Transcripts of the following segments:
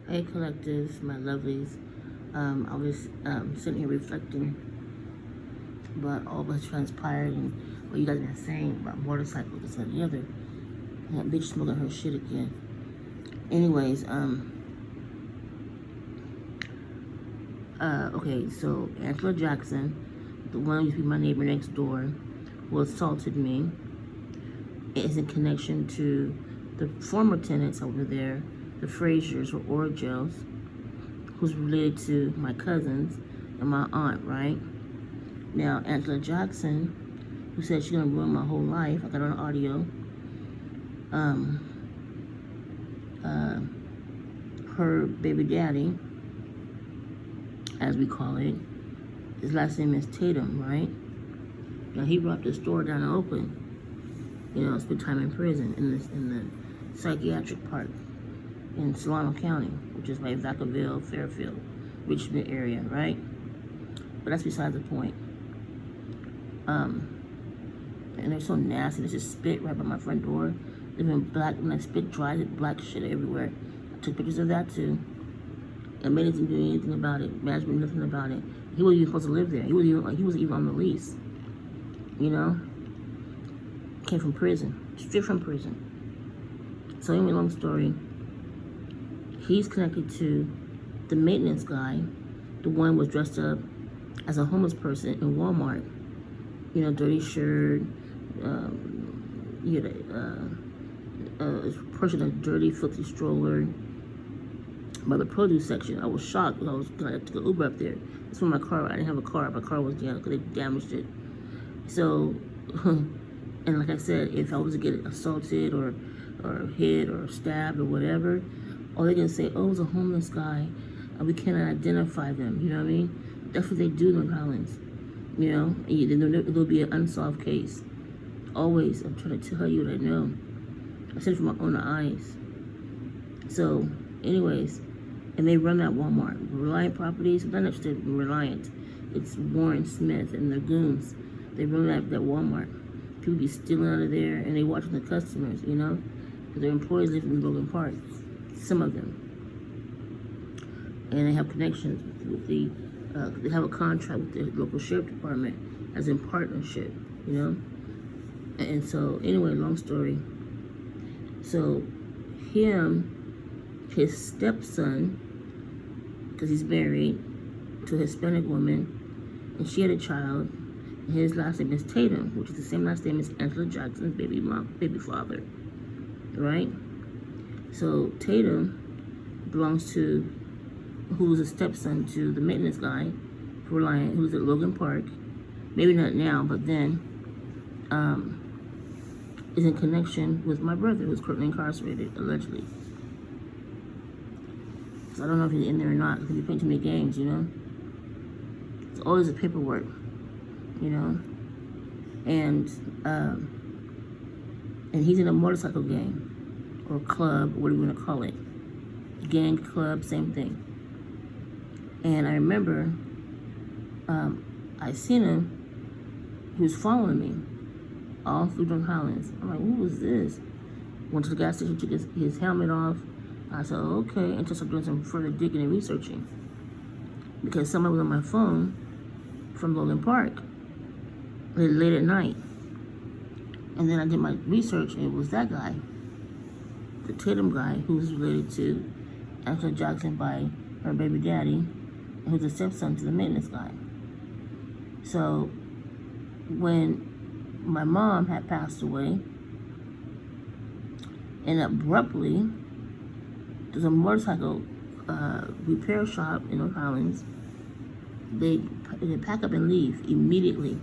Hey collectives, my lovelies. I was sitting here reflecting about all that transpired and what you guys been saying about motorcycles, this and the other. And that bitch smoking her shit again. Anyways, okay, so Angela Jackson, the one who used to be my neighbor next door, who assaulted me, is in connection to the former tenants over there, the Fraziers or Orgels, who's related to my cousins and my aunt, right? Now, Angela Jackson, who said she's gonna ruin my whole life, I got on audio. Her baby daddy, as we call it, his last name is Tatum, right? Now he robbed a store down in Oakland. Spent time in prison in the psychiatric park in Solano County, which is like Vacaville, Fairfield, Richmond area, right? But that's beside the point. And they're so nasty. There's just spit right by my front door. Even black, when I spit dries, it black shit everywhere. I took pictures of that too. And made didn't do anything about it. Management nothing about it. He wasn't even supposed to live there. He wasn't even on the lease. Came from prison, straight from prison. So anyway, long story. He's connected to the maintenance guy. The one was dressed up as a homeless person in Walmart. Dirty shirt. He had a person in a dirty, filthy stroller by the produce section. I was shocked because I was gonna take an Uber up there. That's when my car. I didn't have a car. My car was down because they damaged it. So, and like I said, if I was to get assaulted or hit or stabbed or whatever, all they're gonna say, oh, it's a homeless guy. We cannot identify them. You know what I mean? That's what they do in North Highlands. There'll be an unsolved case. Always, I'm trying to tell you what I know. I said it from my own eyes. So, anyways, and they run that Walmart. Reliant Properties, not actually Reliant. It's Warren Smith and their goons. They run that Walmart. People be stealing out of there, and they watching the customers, because their employees live in Logan Park. Some of them. And they have connections with the, they have a contract with the local sheriff department as in partnership, And so, anyway, long story. So, his stepson, because he's married to a Hispanic woman, and she had a child, and his last name is Tatum, which is the same last name as Angela Jackson's baby father, right? So, Tatum belongs to, who's a stepson to the maintenance guy for Reliant, who's at Logan Park. Maybe not now, but then, is in connection with my brother, who's currently incarcerated, allegedly. So I don't know if he's in there or not, because he's playing too many games, It's always a paperwork, And he's in a motorcycle gang, or club, what do you want to call it? Gang, club, same thing. And I remember, I seen him, he was following me all through North Highlands. I'm like, who was this? Went to the gas station, took his helmet off. I said, okay, and just started doing some further digging and researching. Because somebody was on my phone from Logan Park late at night. And then I did my research, and it was that guy, the Tatum guy, who's related to Angela Jackson by her baby daddy, and who's a stepson to the maintenance guy. So when my mom had passed away, and abruptly, there's a motorcycle repair shop in North Highlands. They pack up and leave immediately.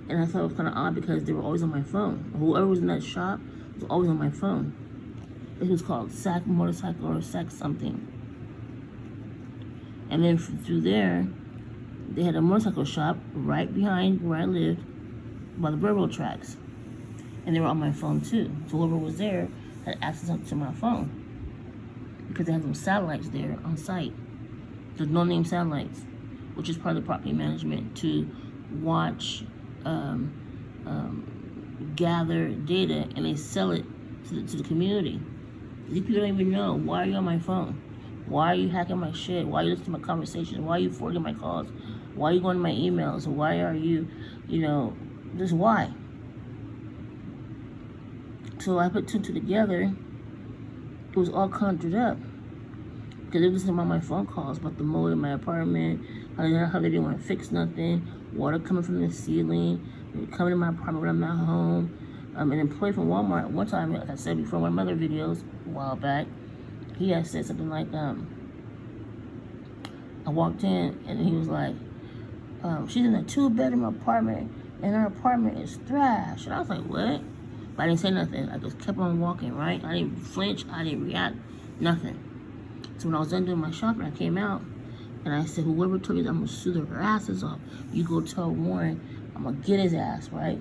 And I thought it was kind of odd because they were always on my phone. Whoever was in that shop was always on my phone. It was called Sac Motorcycle or Sac something. And then through there, they had a motorcycle shop right behind where I lived by the railroad tracks. And they were on my phone too. So whoever was there had access to my phone. Because they had some satellites there on site. There's no-name satellites, which is part of the property management to watch, gather data, and they sell it to the community. These people don't even know. Why are you on my phone? Why are you hacking my shit? Why are you listening to my conversations? Why are you forwarding my calls? Why are you going to my emails? Why are you, just why? So I put two and two together. It was all conjured up. Because they were listening to my phone calls about the mold in my apartment, how they didn't want to fix nothing, water coming from the ceiling, coming in my apartment when I'm not home. An employee from Walmart, one time, like I said before, one of my other videos a while back, he had said something like, I walked in and he was like, she's in a 2-bedroom apartment and her apartment is trash. And I was like, what? But I didn't say nothing. I just kept on walking, right? I didn't flinch. I didn't react. Nothing. So when I was done doing my shopping, I came out and I said, whoever told you that I'm going to sue their asses off, you go tell Warren, I'm going to get his ass, right?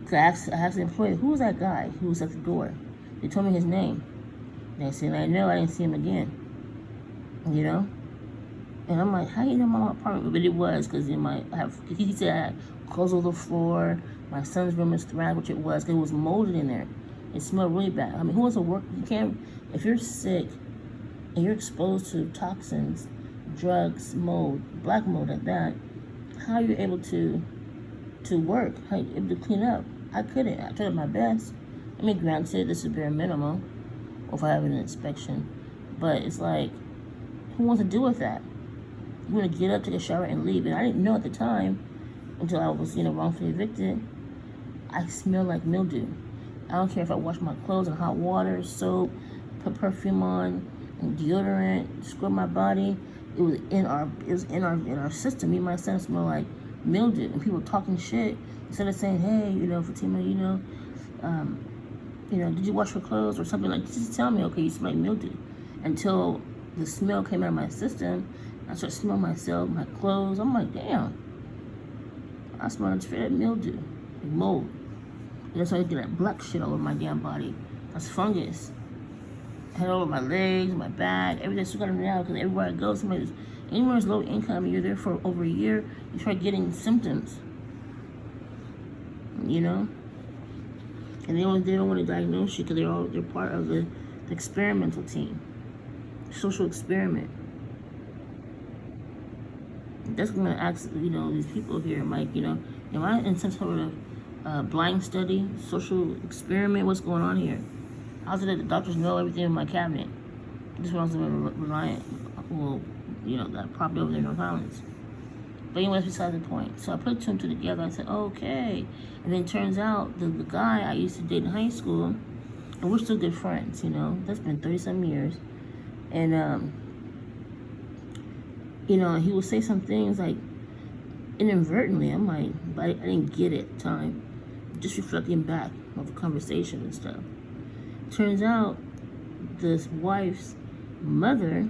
Because I asked the employee, who was that guy who was at the door? They told me his name. And I said, I know, I didn't see him again. And I'm like, how you know my apartment? But it was because he said I had clothes on the floor. My son's room is thrashed, which it was. Because it was molded in there. It smelled really bad. I mean, who wants to work? You can't, if you're sick and you're exposed to toxins, drugs, mold, black mold at that, how are you able to work? How are you able to clean up? I couldn't. I tried my best. I mean, granted, this is bare minimum, or if I have an inspection. But it's like, who wants to deal with that? You want to get up, take a shower, and leave. And I didn't know at the time, until I was, wrongfully evicted, I smell like mildew. I don't care if I wash my clothes in hot water, soap, put perfume on, and deodorant, scrub my body. It was in our system. Me and my son smell like mildew, and people talking shit instead of saying, hey, Fatima, did you wash your clothes or something like? Just tell me, okay, you smell like mildew. Until the smell came out of my system, I started smelling myself, my clothes. I'm like, damn, I smell like straight up mildew, like mold. And that's why I get that black shit all over my damn body. That's fungus. Head over my legs, my back, everything's still coming out because everywhere I go, anywhere it's low income and you're there for over a year, you start getting symptoms. And they don't want to diagnose you because they're part of the experimental team, social experiment. That's going to ask these people here, Mike. Am I in some sort of blind study, social experiment? What's going on here? How's it that the doctors know everything in my cabinet? This one was reliant. Well, that property over there in North Islands. But anyways, beside the point. So I put two and two together. I said, okay. And then it turns out the guy I used to date in high school, and we're still good friends, That's been 30-some years. And, he would say some things like inadvertently. I'm like, but I didn't get it at the time. Just reflecting back of the conversation and stuff. Turns out this wife's mother,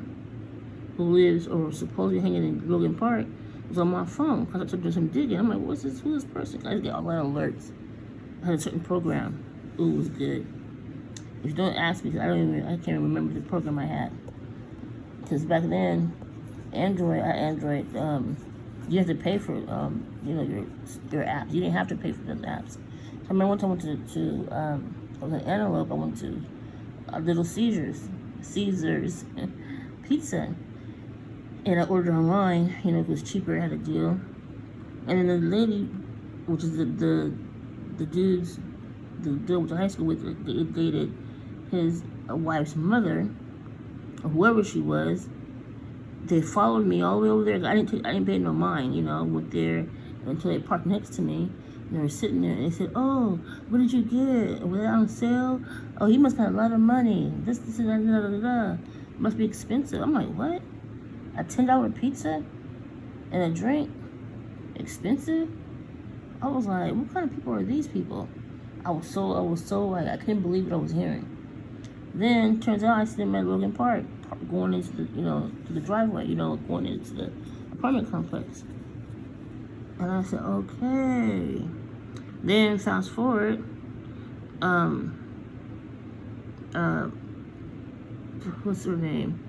who lives or supposedly hanging in Logan Park, was on my phone because I took doing some digging. I'm like, who's this person? I just get all that alerts. I had a certain program. Ooh, it was good. If you don't ask me, because I can't remember the program I had. Because back then, Android, you have to pay for, your apps. You didn't have to pay for those apps. So I remember one time I went to I was in Antelope. I went to Little Caesars pizza. And I ordered online, it was cheaper, I had a deal. And then the lady, which is the dude's, the dude went to high school with, dated his wife's mother, or whoever she was. They followed me all the way over there. I didn't pay no mind, went there until they parked next to me. And they were sitting there and they said, oh, what did you get? Was it on sale? Oh, he must have a lot of money. This, must be expensive. I'm like, what? A $10 pizza and a drink? Expensive? I was like, what kind of people are these people? I was so like, I couldn't believe what I was hearing. Then turns out I see them at Logan Park, going into the, to the driveway, going into the apartment complex. And I said, okay. Then fast forward, what's her name?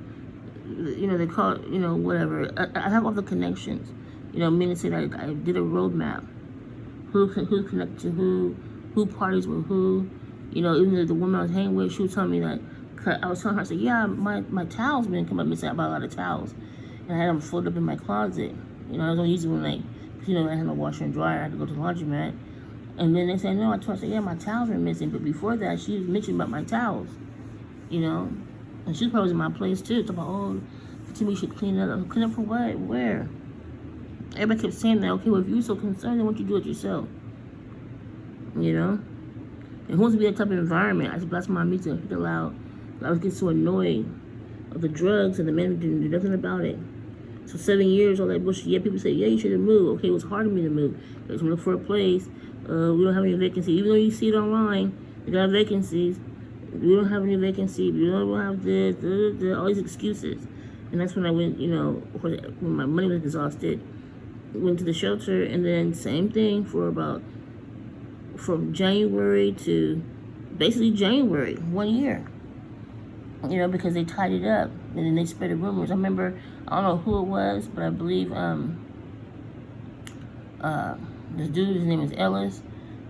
They call it, whatever. I have all the connections. Meaning say that I did a roadmap. Who connected to who parties with who. Even the woman I was hanging with, she was telling me that I was telling her, I said, yeah, my towels been coming up missing. I bought a lot of towels. And I had them folded up in my closet. You know, I was only using when, like, you know, I had no washer and dryer. I had to go to the laundromat. And then they said, no, I told her, I said, yeah, my towels were missing. But before that, she was mentioning about my towels, you know. And she probably was in my place, too. Talking about, oh, Timmy should clean it up. Clean up for what? Where? Everybody kept saying that. Okay, well, if you're so concerned, then why don't you do it yourself? You know? And who wants to be that type of environment? I said, that's my meeting. Speak aloud. I was getting so annoyed of the drugs, and the men didn't do nothing about it. So 7 years, all that bullshit. Yeah, people say, yeah, you should have moved. Okay, it was hard for me to move. I was looking for a place. We don't have any vacancies. Even though you see it online, they got vacancies. We don't have any vacancies. We don't have this, all these excuses. And that's when I went, you know, when my money was exhausted, went to the shelter, and then same thing from January to basically January, 1 year. You know, because they tied it up, and then they spread the rumors. I remember, I don't know who it was, but I believe this dude, his name is Ellis.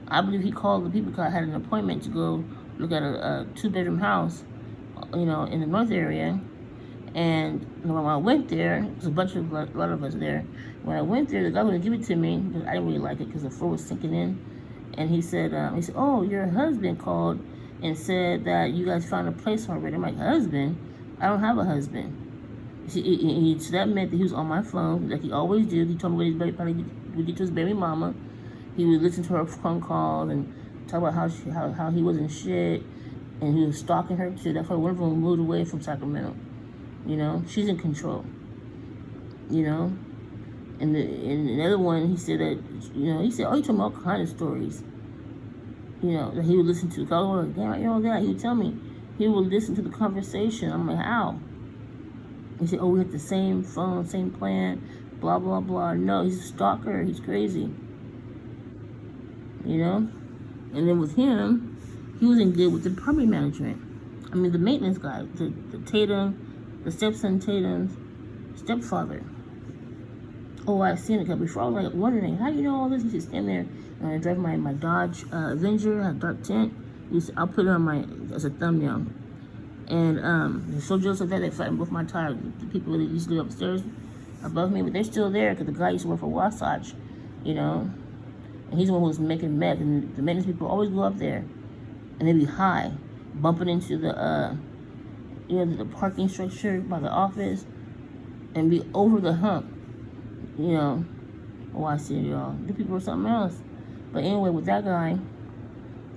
I believe he called the people because I had an appointment to go look at a 2-bedroom house, you know, in the north area. And when I went there, there's a lot of us there. When I went there, the guy was gonna give it to me, but I didn't really like it because the floor was sinking in. And he said, oh, your husband called and said that you guys found a place already. I'm like, husband? I don't have a husband. See, so that meant that he was on my phone, like he always did. He told me what he did to his baby mama. He would listen to her phone calls and talk about how he wasn't shit, and he was stalking her too. That's why one of them moved away from Sacramento. You know, she's in control. You know, and the other one, he said that, you know, he said, oh, he told me all kinds of stories. You know, that he would listen to. Damn, you know that. He would tell me. He would listen to the conversation. I'm like, how? He said, oh, we have the same phone, same plan, blah, blah, blah. No, he's a stalker. He's crazy. You know? And then with him, he wasn't good with the property management. I mean, the maintenance guy, the Tatum, the stepson Tatum's stepfather. Oh, I've seen it. Because before I was like wondering, how do you know all this? He should stand there. I drive my Dodge Avenger, had dark tint. I'll put it on as a thumbnail. And they're so jealous of that, they flattened both my tires. The people that used to live upstairs above me, but they're still there because the guy used to work for Wasatch, you know. And he's the one who was making meth. And the maintenance people always go up there, and they be high, bumping into the, you know, the parking structure by the office, and be over the hump, you know. Oh, I see it, y'all. The people were something else. But anyway, with that guy,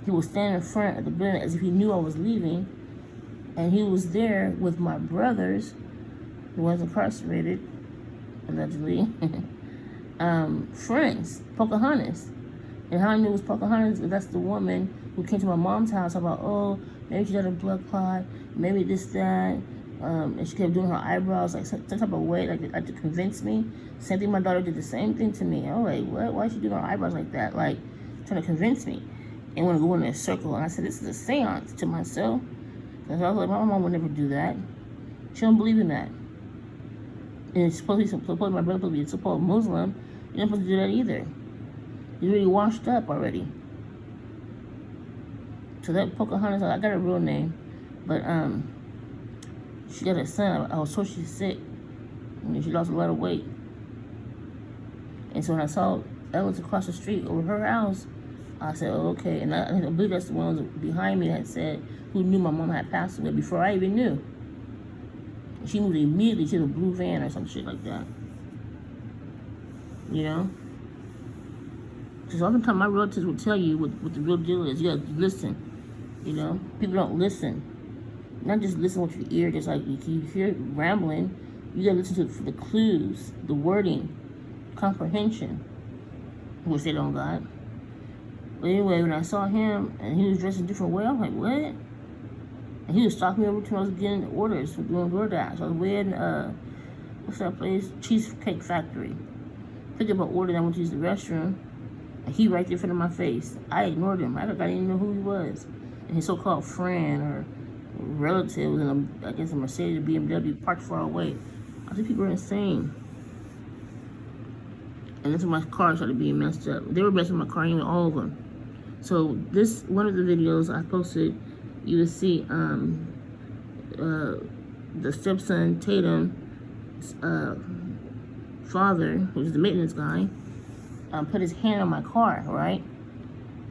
he was standing in front of the building as if he knew I was leaving. And he was there with my brothers, who was incarcerated, allegedly, friends, Pocahontas. And how I knew it was Pocahontas, that's the woman who came to my mom's house about, oh, maybe she had a blood clot, maybe this, that. And she kept doing her eyebrows, like some type of way, like to convince me. Same thing, my daughter did the same thing to me. I'm like, what? Why is she doing her eyebrows like that? Like, trying to convince me. And want to go in a circle. And I said, this is a seance to myself. Because I was like, my mom would never do that. She don't believe in that. And it's supposed to be, my brother supposed to be a supposed Muslim. You're not supposed to do that either. He's already washed up already. So that Pocahontas, I got her real name. But, she got a son. I was told she's sick. And she lost a lot of weight. And so when I saw Ellis across the street over her house, I said, oh, okay. And I believe that's the ones behind me that said, who knew my mom had passed away before I even knew. And she moved immediately to the blue van or some shit like that. You know? Because oftentimes my relatives will tell you what the real deal is. You gotta listen. You know? People don't listen. Not just listen with your ear, just like if you hear rambling, you gotta listen to the clues, the wording, comprehension, which they don't got. But anyway, when I saw him and he was dressed a different way, I'm like, what? And he was stalking me every time I was getting orders from doing DoorDash. I was way in, what's that place? Cheesecake Factory. Picked up an order and I went to use the restroom. And he right there in front of my face. I ignored him. I didn't even know who he was. And his so-called friend or relative was in I guess a Mercedes or BMW parked far away. I think people are insane. And that's when my car started being messed up. They were messing my car, even all of them. So this, one of the videos I posted, you will see the stepson Tatum's father, who's the maintenance guy, put his hand on my car, right?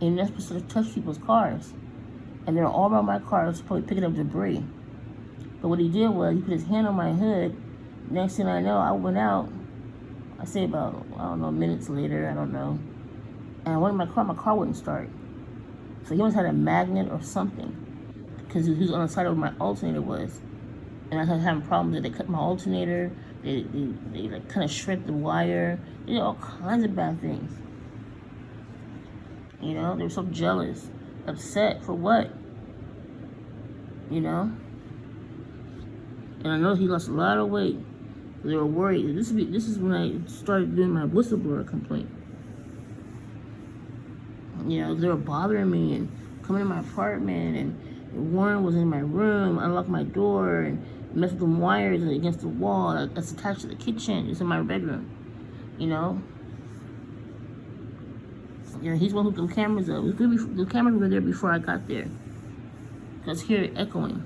And that's supposed to touch people's cars. And they're all around my car, probably picking up debris. But what he did was he put his hand on my hood. Next thing I know, I went out. I say about, I don't know, minutes later, I don't know. And I went in my car wouldn't start. So he must have had a magnet or something. Because he was on the side of where my alternator was. And I was having problems that they cut my alternator. They like kind of shred the wire. They did all kinds of bad things. You know, they were so jealous. Upset for what? You know? And I know he lost a lot of weight. They were worried. This is when I started doing my whistleblower complaint. You know, they were bothering me and coming to my apartment, and Warren was in my room, unlocked my door, and messed with the wires against the wall that's attached to the kitchen. It's in my bedroom. You know? Yeah, he's one who hooked the cameras up. The cameras were there before I got there. Because hear it echoing.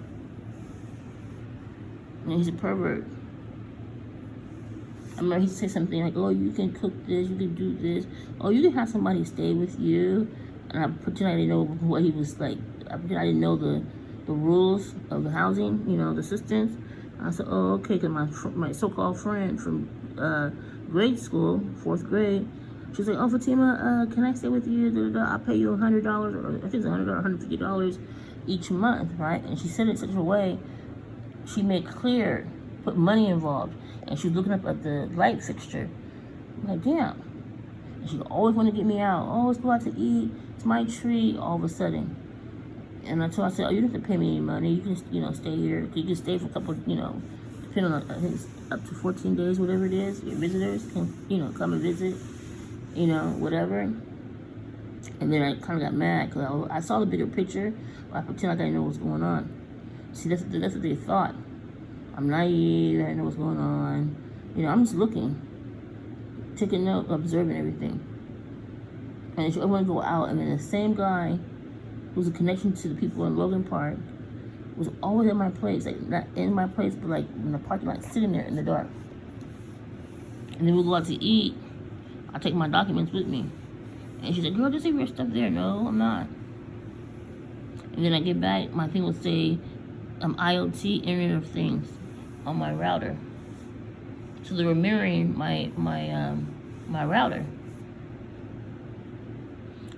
And he's a pervert. I remember he said something like, oh, you can cook this, you can do this. Oh, you can have somebody stay with you. And I pretend I didn't know what he was like. I pretend I didn't know the rules of the housing, you know, the systems. I said, oh, okay, because my so-called friend from grade school, 4th grade, she's like, oh, Fatima, can I stay with you? I'll pay you $100, or I think it's $100 or $150 each month, right? And she said it in such a way, she made clear, put money involved. And she was looking up at the light fixture. I'm like, damn. And she always wanted to get me out. Oh, let's go out to eat. It's my treat, all of a sudden. And I told her, I said, oh, you don't have to pay me any money. You can, you know, stay here. You can stay for a couple, you know, depending on, I think it's up to 14 days, whatever it is. Your visitors can, you know, come and visit, you know, whatever. And then I kind of got mad because I saw the bigger picture, but I pretend like I didn't know what's going on. See, that's what they thought. I'm naive, I didn't know what's going on. You know, I'm just looking, taking note, observing everything. And I want to go out, and then the same guy who's a connection to the people in Logan Park was always at my place, like not in my place, but like in the parking lot, sitting there in the dark. And then we'll go out to eat. I'll take my documents with me. And she's like, girl, just leave your stuff there. No, I'm not. And then I get back, my thing will say, IoT, Internet of Things, on my router. So they were mirroring my router.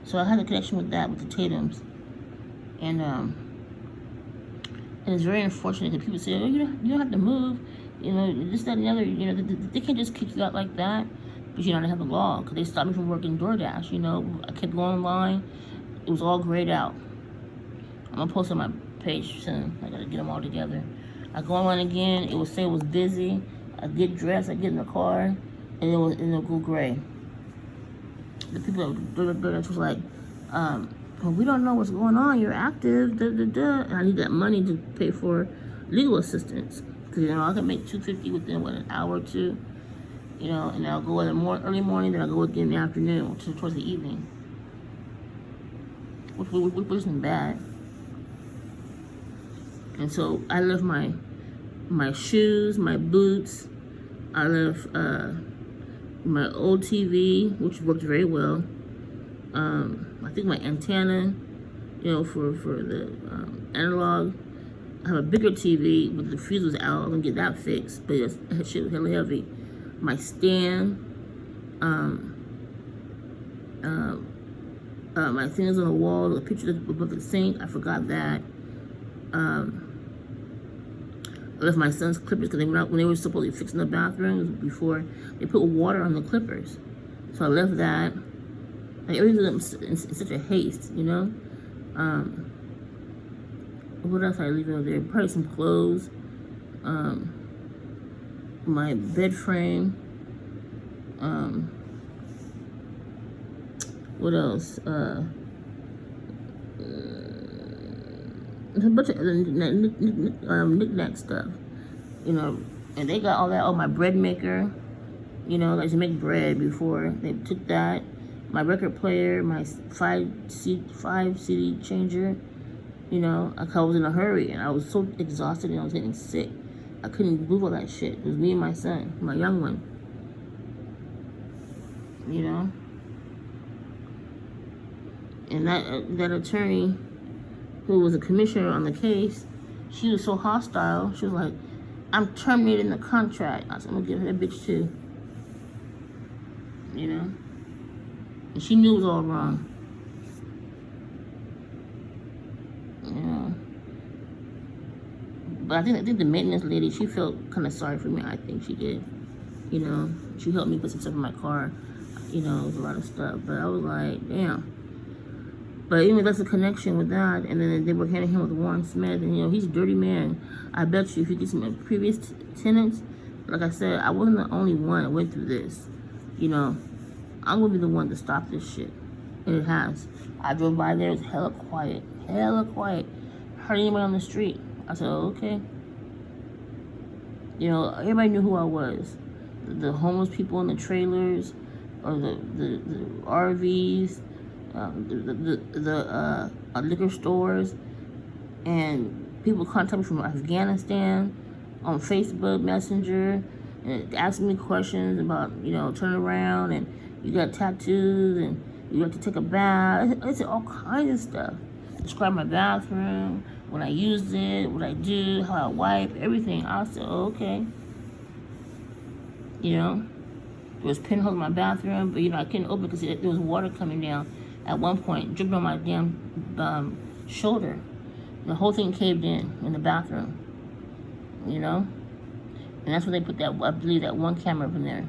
So I had a connection with that, with the Tatums. And it's very unfortunate that people say, oh, you don't have to move. You know, this, that, and the other. You know, they can't just kick you out like that. But you know, they have a law. Because they stopped me from working DoorDash, you know. I kept going online. It was all grayed out. I'm going to post on my page soon. I got to get them all together. I go online again. It would say it was busy. I get dressed. I get in the car. And it'll go gray. The people at DoorDash was like, well, we don't know what's going on. You're active. And I need that money to pay for legal assistance. Because, you know, I can make $250 within, what, an hour or two. You know, and I'll go in the early morning, then I'll go again in the afternoon, towards the evening. Which isn't bad. And so I left my shoes, my boots. I left my old TV, which worked very well. I think my antenna, you know, for the analog. I have a bigger TV, but the fuse was out. I'm gonna get that fixed, but that shit was hella heavy. My stand, my things on the wall, the picture above the sink, I forgot that. I left my son's clippers because when they were supposed to be fixing the bathrooms before, they put water on the clippers. So I left that. Like everything in such a haste, you know. What else I leave over there? Probably some clothes. My bed frame. What else? A bunch of other knick-knack stuff, you know. And they got all that. Oh, my bread maker, you know, I used to make bread before. They took that. My record player, my 5 CD changer, You know, like I was in a hurry and I was so exhausted and I was getting sick. I couldn't move all that shit. It was me and my son, my young one. You know? And that attorney who was a commissioner on the case, she was so hostile. She was like, I'm terminating the contract. I said, I'm gonna give her that bitch too. You know? And she knew it was all wrong. You know? But I think the maintenance lady, she felt kind of sorry for me. I think she did. You know? She helped me put some stuff in my car. You know, it was a lot of stuff. But I was like, damn. But anyway, that's a connection with that. And then they were handing him with Warren Smith. And, you know, he's a dirty man. I bet you if you get some previous tenants, like I said, I wasn't the only one that went through this. You know, I'm going to be the one to stop this shit. And it has. I drove by there. It was hella quiet. Hella quiet. Heard anybody on the street. I said, oh, okay. You know, everybody knew who I was. The homeless people in the trailers or the RVs. The liquor stores, and people contact me from Afghanistan on Facebook Messenger and asking me questions about, you know, turn around and you got tattoos and you have to take a bath. It's all kinds of stuff. Describe my bathroom, when I used it, what I do, how I wipe, everything. I said, oh, okay. You know, there was pinholes in my bathroom, but, you know, I couldn't open it because there was water coming down. At one point, dripped on my damn shoulder. The whole thing caved in the bathroom. You know? And that's when they put that, I believe, that one camera up in there.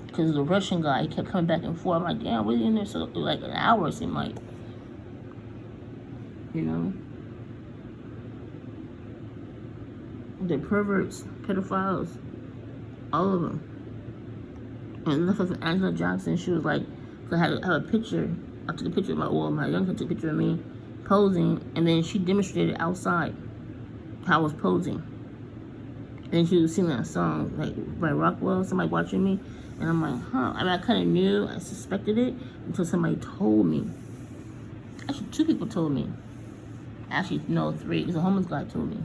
Because the Russian guy, he kept coming back and forth. I'm like, damn, what are you in there? So, like an hour, it seemed like. You know? They're perverts, pedophiles. All of them. And that's like Angela Jackson, she was like, I had a picture. I took a picture of my young son took a picture of me posing, and then she demonstrated outside how I was posing. And she was singing that song, like, by Rockwell, somebody watching me, and I'm like, huh. I mean, I kind of knew, I suspected it, until somebody told me. Actually, 2 people told me. Actually, no, 3, because a homeless guy told me.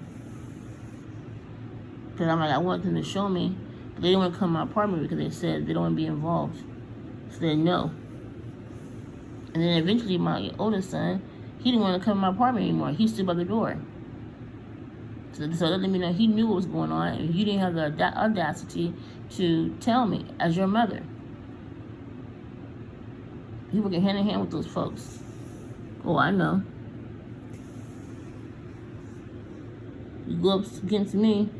Because I'm like, I wanted them to show me, but they didn't want to come to my apartment because they said they don't want to be involved. So they no. And then eventually my oldest son, he didn't want to come to my apartment anymore. He stood by the door. So that let me know he knew what was going on, and you didn't have the audacity to tell me as your mother. You working hand in hand with those folks. Oh, I know. You go up against me,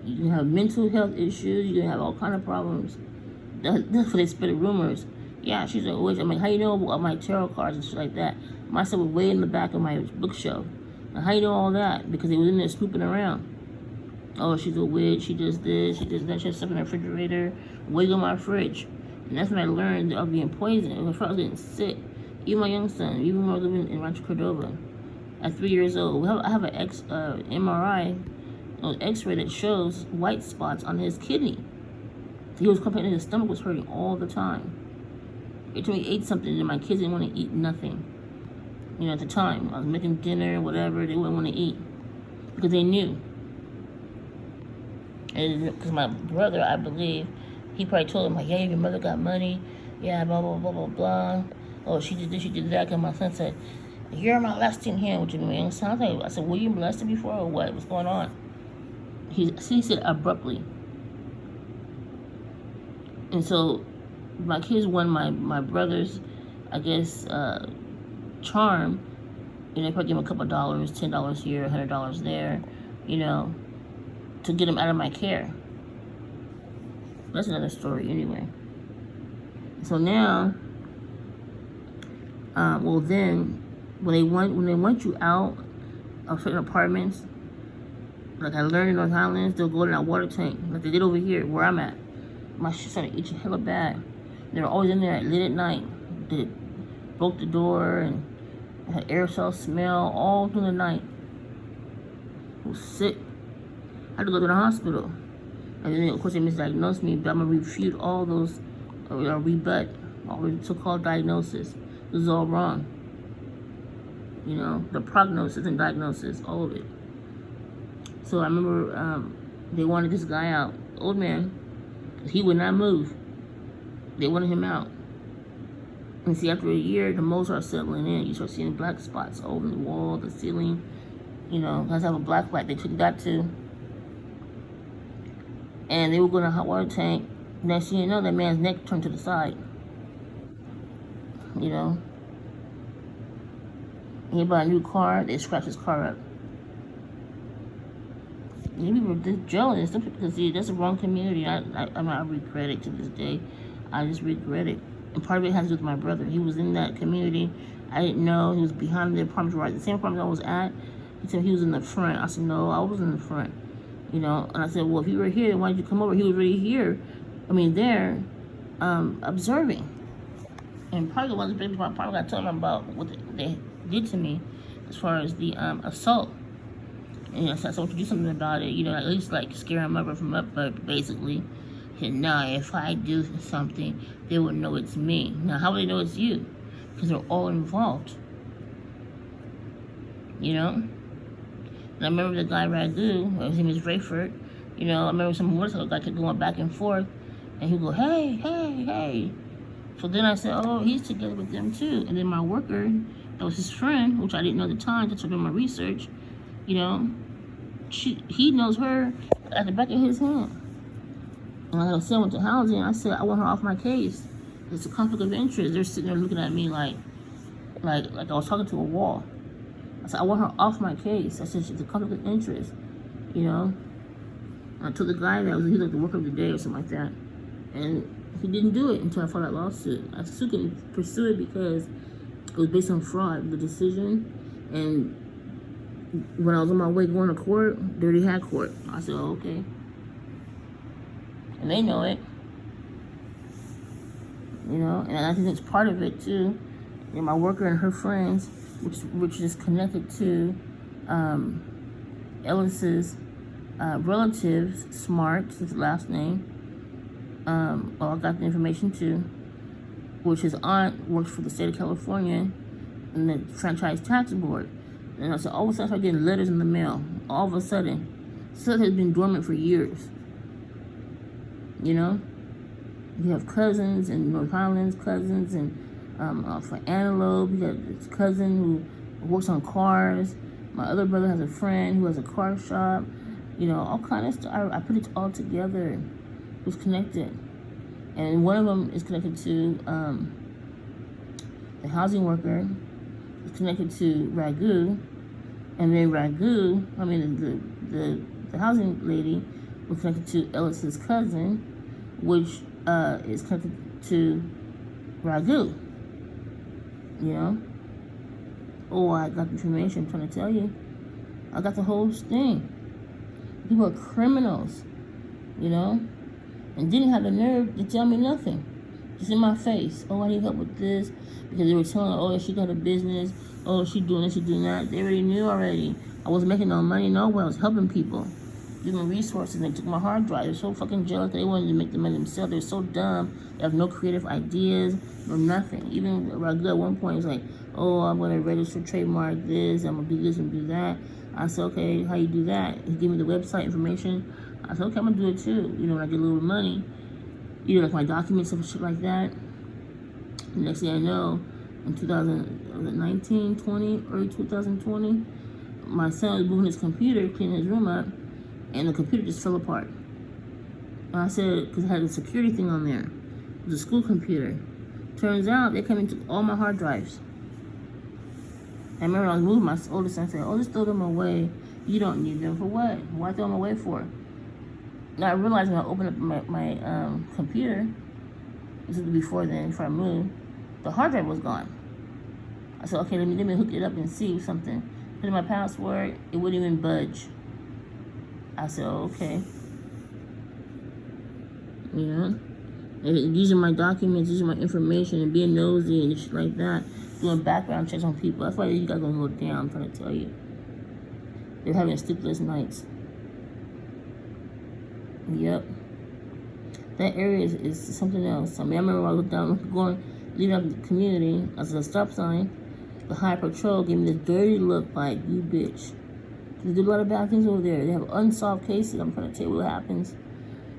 you can have mental health issues, you can have all kind of problems. That's what they spread the rumors. Yeah, she's a witch. I'm like, how you know about my tarot cards and shit like that? My stuff was way in the back of my bookshelf. And how you know all that? Because they was in there snooping around. Oh, she's a witch. She does this. She does that. She has stuff in her refrigerator. Wig on my fridge. And that's when I learned of being poisoned. And I was getting sick. Even my young son, even when I was living in Rancho Cordova, at 3 years old, I have an MRI, an X-ray that shows white spots on his kidney. He was complaining his stomach was hurting all the time. Every time he ate something, and my kids didn't want to eat nothing. You know, at the time, I was making dinner, whatever, they wouldn't want to eat. Because they knew. And because my brother, I believe, he probably told him, like, yeah, your mother got money. Yeah, blah, blah, blah, blah, blah. Oh, she did this, she did that. And my son said, you're molesting him. What you mean? I said, were you molested before or what? What's going on? He said abruptly. And so my kids won my brother's, I guess, charm. And they probably give him a couple of dollars, $10 here, $100 there, you know, to get him out of my care. That's another story anyway. So now, well then, when they want you out of certain apartments, like I learned in North Highlands, they'll go to that water tank, like they did over here where I'm at. My shit started itching hella bad. They were always in there late at night. They broke the door and had aerosol smell all through the night. I was sick. I had to go to the hospital. And then, of course, they misdiagnosed me, but I'm going to refute all those, or rebut all the so-called diagnosis. This is all wrong. You know, the prognosis and diagnosis, all of it. So I remember they wanted this guy out, old man. He would not move. They wanted him out. And see, after a year, the moles are settling in. You start seeing black spots all in the wall, the ceiling. You know, has to have a black light. They took that too. And they were going to a hot water tank. Next thing you know, that man's neck turned to the side. You know. He bought a new car. They scratched his car up. Maybe we're just jealous because see, that's the wrong community. I regret it to this day. I just regret it. And part of it has to do with my brother. He was in that community. I didn't know. He was behind the apartments, right? The same apartment I was at. He said he was in the front. I said, no, I was in the front. You know, and I said, well, if you were here, why did you come over? He was already here. I mean, there, observing. And probably one of the people probably got to tell him about what they did to me as far as the assault. And you know, so I want to do something about it, you know, at least like scare him up from up, but basically, he said, no, if I do something, they would know it's me. Now, how would they know it's you? Because they're all involved. You know? And I remember the guy Ragu, his name is Rayford, you know, I remember some motorcycle guy kept going back and forth, and he'd go, hey, hey, hey. So then I said, oh, he's together with them too. And then my worker, that was his friend, which I didn't know at the time, just doing my research, you know, he knows her at the back of his hand. And like I said, I went to housing. I said, I want her off my case. It's a conflict of interest. They're sitting there looking at me like I was talking to a wall. I said, I want her off my case. I said, it's a conflict of interest, you know. And I told the guy that he was like the worker of the day or something like that. And he didn't do it until I filed that lawsuit. I still couldn't pursue it because it was based on fraud, the decision. And when I was on my way going to court, they already had court. I said, oh, okay. And they know it. You know, and I think it's part of it too. And my worker and her friends, which is connected to Ellis's relatives, Smart, his last name. I got the information too, which his aunt works for the state of California and the franchise tax board. And I said, all of a sudden I started getting letters in the mail. All of a sudden. Stuff has been dormant for years. You know? You have cousins in North Highlands, cousins and for Antelope. You got this cousin who works on cars. My other brother has a friend who has a car shop. You know, all kind of stuff. I put it all together. It was connected. And one of them is connected to the housing worker. It's connected to Ragu. And then Ragu, the housing lady was connected to Ellis's cousin, which is connected to Ragu. You know? Oh, I got the information I'm trying to tell you. I got the whole thing. People are criminals, you know? And didn't have the nerve to tell me nothing. Just in my face. Oh, I need help with this. Because they were telling her, oh, she got a business. Oh, she doing this, she doing that. They already knew already. I wasn't making no money, no way. I was helping people. Giving resources. They took my hard drive. They're so fucking jealous. They wanted to make the money themselves. They're so dumb. They have no creative ideas. No nothing. Even Ragu at one point was like, oh, I'm going to register, trademark this. I'm going to do this and do that. I said, okay, how you do that? He gave me the website information. I said, okay, I'm going to do it too. You know, when I get a little money. You know, like my documents and shit like that. The next thing I know, in 2019, 20, early 2020, my son was moving his computer, cleaning his room up, and the computer just fell apart. And I said, because it had a security thing on there. It was a school computer. Turns out they came and took all my hard drives. I remember I was moving my oldest son, I said, oh, just throw them away. You don't need them for what? Why throw them away for? Now I realized when I opened up my computer, this was before then, before I moved, the hard drive was gone. I said, okay, let me hook it up and see something. Put in my password, it wouldn't even budge. I said, oh, okay. You know? And using my documents, using my information, and being nosy and shit like that, doing background checks on people. That's why you guys gonna go down, I'm trying to tell you. They're having sleepless nights. Yep. That area is something else. I mean, I remember I was down, leaving up the community, I was at a stop sign, the high patrol gave me this dirty look like, you bitch. They do a lot of bad things over there. They have unsolved cases. I'm trying to tell you what happens.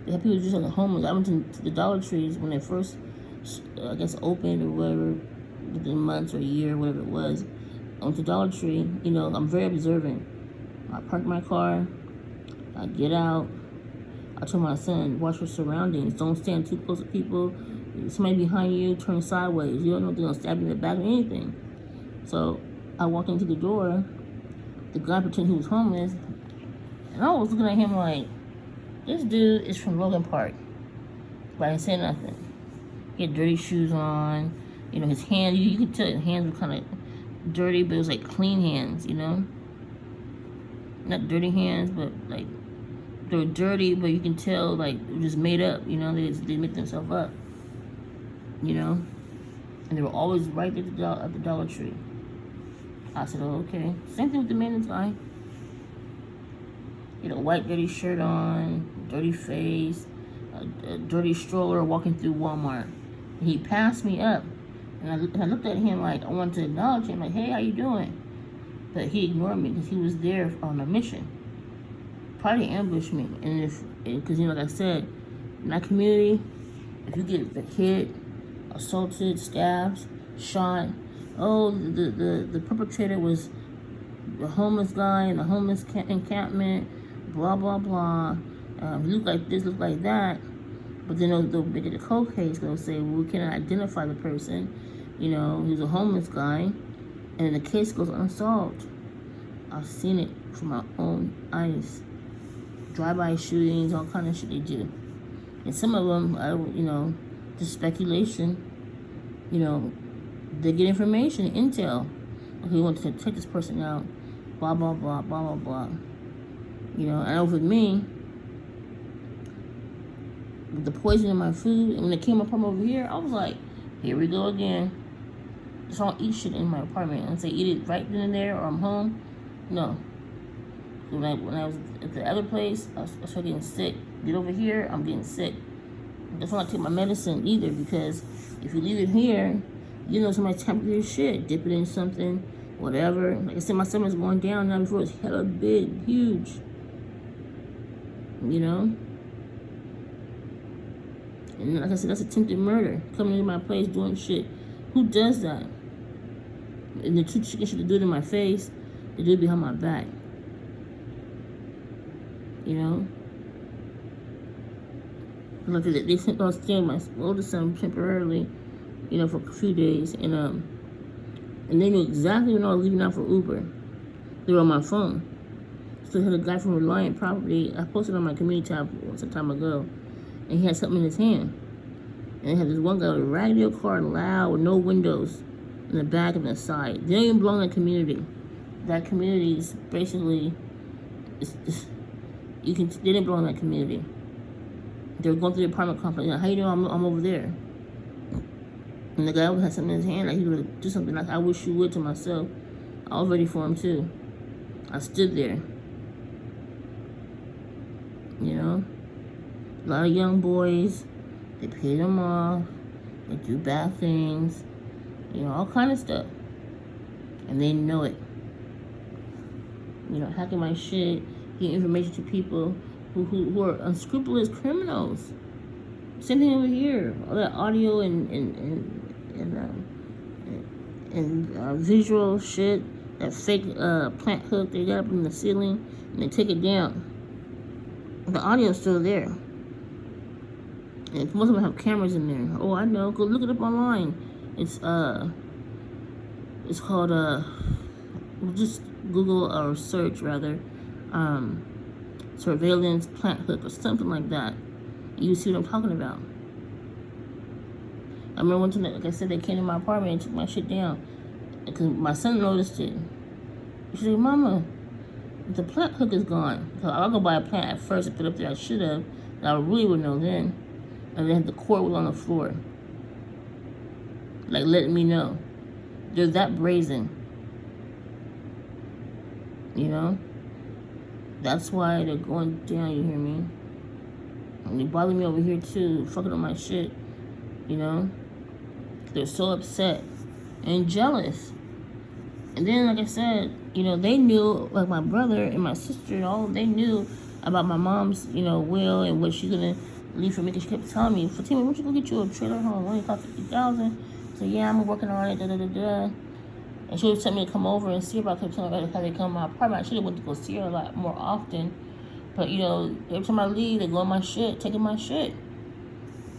They have people just like homeless. I went to the Dollar Trees when they first, I guess, opened or whatever, within months or a year, whatever it was. I went to Dollar Tree. You know, I'm very observant. I park my car. I get out. I told my son, watch your surroundings. Don't stand too close to people. Somebody behind you, turn sideways. You don't know if they're going to stab you in the back or anything. So I walked into the door. The guy pretended he was homeless. And I was looking at him like, this dude is from Logan Park. But I didn't say nothing. He had dirty shoes on. You know, his hands, you could tell his hands were kind of dirty, but it was like clean hands, you know? Not dirty hands, but like, they were dirty, but you can tell, like, it was just made up, you know? They make themselves up, you know? And they were always right there at the Dollar Tree. I said, oh, okay. Same thing with the maintenance guy. You know, white dirty shirt on, dirty face, a dirty stroller walking through Walmart. And he passed me up. And I looked at him like, I wanted to acknowledge him, like, hey, how you doing? But he ignored me because he was there on a mission. Probably ambushed me. And because, you know, like I said, in that community, if you get hit, assaulted, stabbed, shot, oh, the perpetrator was the homeless guy in the homeless encampment, blah, blah, blah. Look like this, look like that. But then they'll make it a cold case. They'll say, well, we cannot identify the person. You know, he's a homeless guy. And the case goes unsolved. I've seen it from my own eyes. Drive-by shootings, all kind of shit they do. And some of them, you know, just speculation. You know, they get information, intel. Okay, we want to take this person out. Blah, blah, blah, blah, blah, blah. You know, and with me, with the poison in my food, and when it came up from over here, I was like, here we go again. So I don't eat shit in my apartment. And say eat it right then and there or I'm home. No. When I was at the other place, I started getting sick. Get over here, I'm getting sick. That's why I take my medicine either, because if you leave it here, you know somebody's tapping your shit, dip it in something, whatever. Like I said, my stomach's going down now. Before it was hella big, huge. You know? And like I said, that's attempted murder. Coming into my place doing shit. Who does that? And the two chickens should do it in my face. They do it behind my back. You know? Like they sent us staying my oldest son temporarily, you know, for a few days, and they knew exactly when I was leaving out for Uber. They were on my phone. So I had a guy from Reliant Property. I posted on my community tab some time ago, and he had something in his hand. And he had this one guy with a radio car, loud, with no windows in the back and the side. They don't even belong in that community. That community is basically, they didn't belong in that community. They were going through the apartment complex. Like, how you doing? I'm over there. And the guy had something in his hand, like he would do something like, I wish you would, to myself. I was ready for him too. I stood there. You know? A lot of young boys, they pay them off, they do bad things, you know, all kind of stuff. And they know it. You know, hacking my shit, getting information to people who are unscrupulous criminals. Same thing over here. All that audio and visual shit, that fake plant hook they got up in the ceiling, and they take it down. The audio's still there. And most of them have cameras in there. Oh, I know. Go look it up online. It's called just Google or search rather, surveillance plant hook or something like that. You see what I'm talking about. I remember one time, like I said, they came to my apartment and took my shit down. Because my son noticed it. He said, Mama, the plant hook is gone. So I'll go buy a plant at first and put it up there. I should have. I really would know then. And then the cord was on the floor. Like letting me know. They're that brazen. You know? That's why they're going down, you hear me? And they bother me over here too, fucking up my shit. You know? They're so upset and jealous. And then, like I said, you know, they knew, like my brother and my sister and all, they knew about my mom's, you know, will and what she's gonna leave for me. Cause she kept telling me, Fatima, why don't you go get you a trailer home? Only cost $50,000. So yeah, I'm working on it. Da da da da. And she was telling me to come over and see her. But I kept telling her how they come to my apartment. I should have went to go see her a lot more often. But you know, every time I leave, they go on my shit, taking my shit.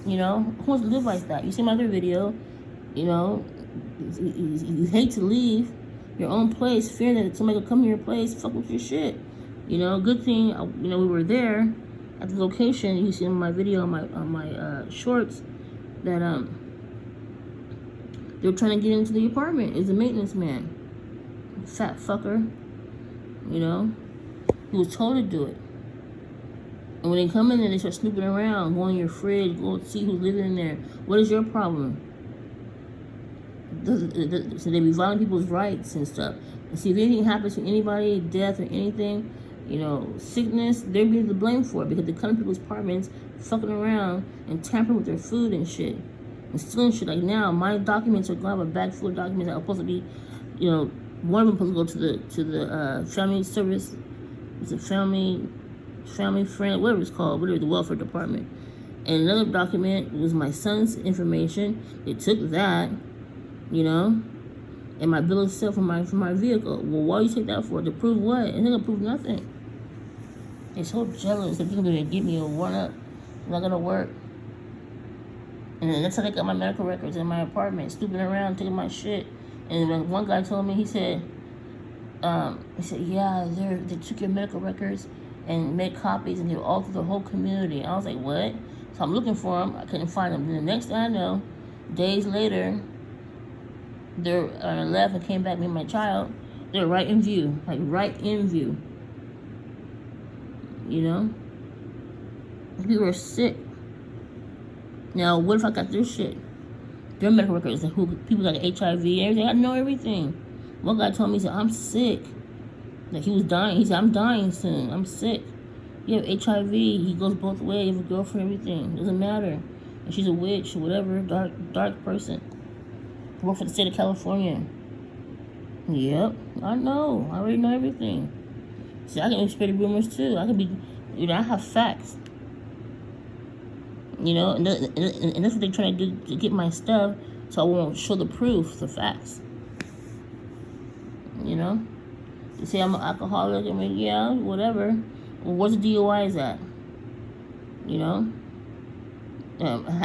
You know, who wants to live like that? You see my other video. You know, you hate to leave your own place, fear that somebody will come to your place, fuck with your shit. You know, good thing, you know, we were there at the location. You see in my video on my shorts that they were trying to get into the apartment. It's a maintenance man, fat fucker. You know, he was told to do it. And when they come in there, they start snooping around, go in your fridge, go see who's living in there. What is your problem? So they be violating people's rights and stuff. And see, if anything happens to anybody, death or anything, you know, sickness, they're being to blame for it because they come to people's apartments, fucking around and tampering with their food and shit. And stealing shit. Like now, my documents are going to have a bag full of documents that are supposed to be, you know, one of them supposed to go to the family service. It's a family friend, whatever it's called, whatever, the welfare department. And another document was my son's information. They took that, you know, and my bill of sale for my vehicle. Well, why you take that for? To prove what? And they're gonna prove nothing. They're so jealous that they're gonna give me a 1-up. It's not gonna work. And that's how they got my medical records in my apartment, snooping around, taking my shit. And then one guy told me, he said, yeah, they took your medical records and made copies, and they were all through the whole community. I was like, what? So I'm looking for them. I couldn't find them. Then the next thing I know, days later, they're left and came back with my child. They're right in view, like right in view. You know, people are sick. Now, what if I got their shit? Their medical records, like people got HIV, everything. I know everything. One guy told me, he said, I'm sick. Like he was dying. He said, I'm dying soon. I'm sick. You have HIV. He goes both ways. You have a girlfriend, everything. Doesn't matter. And she's a witch or whatever, dark person. Work for the state of California. Yep, I know. I already know everything. See, I can spread rumors too. I can be, you know, I have facts. You know, and that's what they're trying to do to get my stuff, so I won't show the proof, the facts. You know, they say I'm an alcoholic. I mean, yeah, whatever. Well, where's the DUIs at? You know,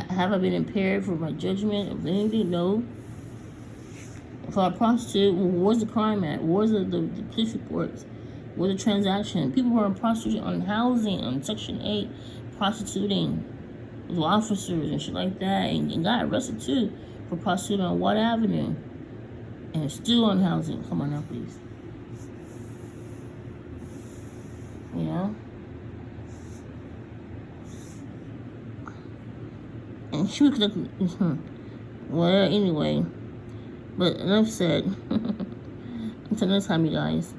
have I been impaired for my judgment of anything? No. If I'm a prostitute, well, where's the crime at? Where's the police reports? Where's the transaction? People were in prostitution, on housing, on Section 8, prostituting with officers and shit like that, and got arrested too for prostituting on Watt Avenue. And it's still on housing. Come on now, please. You know? And she was well, anyway. But enough said. Until next time, you guys.